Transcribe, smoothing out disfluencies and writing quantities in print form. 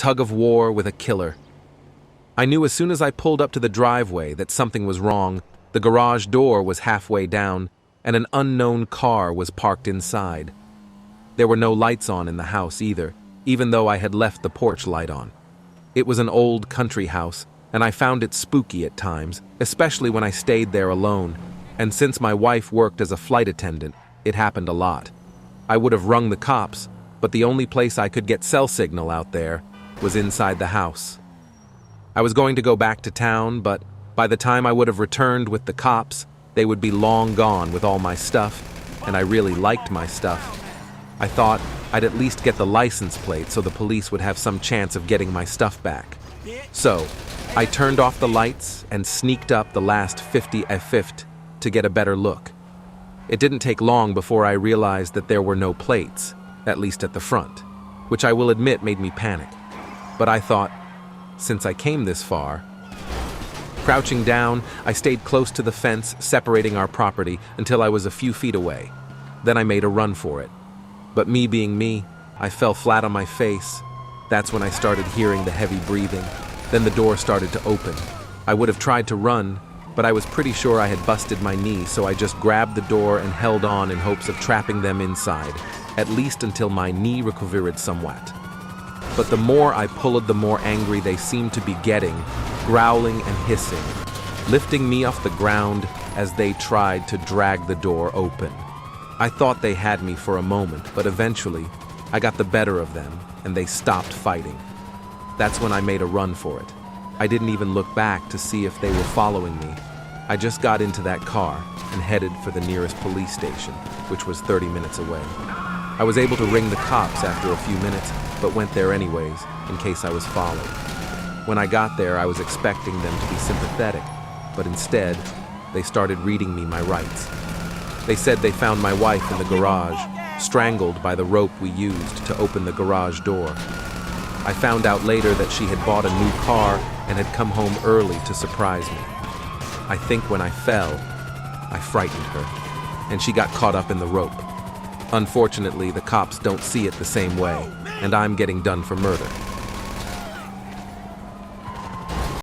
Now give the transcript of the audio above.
tug of war with a killer. I knew as soon as I pulled up to the driveway that something was wrong. The garage door was halfway down, and an unknown car was parked inside. There were no lights on in the house either, even though I had left the porch light on. It was an old country house, and I found it spooky at times, especially when I stayed there alone, and since my wife worked as a flight attendant, it happened a lot. I would have rung the cops, but the only place I could get cell signal out there was inside the house. I was going to go back to town, but by the time I would have returned with the cops, they would be long gone with all my stuff, and I really liked my stuff. I thought I'd at least get the license plate so the police would have some chance of getting my stuff back. So, I turned off the lights and sneaked up the last 50 Fft to get a better look. It didn't take long before I realized that there were no plates, at least at the front, which I will admit made me panic. But I thought, since I came this far. Crouching down, I stayed close to the fence separating our property until I was a few feet away. Then I made a run for it. But me being me, I fell flat on my face. That's when I started hearing the heavy breathing. Then the door started to open. I would have tried to run, but I was pretty sure I had busted my knee, so I just grabbed the door and held on in hopes of trapping them inside, at least until my knee recovered somewhat. But the more I pulled, the more angry they seemed to be getting, growling and hissing, lifting me off the ground as they tried to drag the door open. I thought they had me for a moment, but eventually, I got the better of them, and they stopped fighting. That's when I made a run for it. I didn't even look back to see if they were following me. I just got into that car and headed for the nearest police station, which was 30 minutes away. I was able to ring the cops after a few minutes, but went there anyways, in case I was followed. When I got there, I was expecting them to be sympathetic, but instead, they started reading me my rights. They said they found my wife in the garage, strangled by the rope we used to open the garage door. I found out later that she had bought a new car and had come home early to surprise me. I think when I fell, I frightened her, and she got caught up in the rope. Unfortunately, the cops don't see it the same way, and I'm getting done for murder.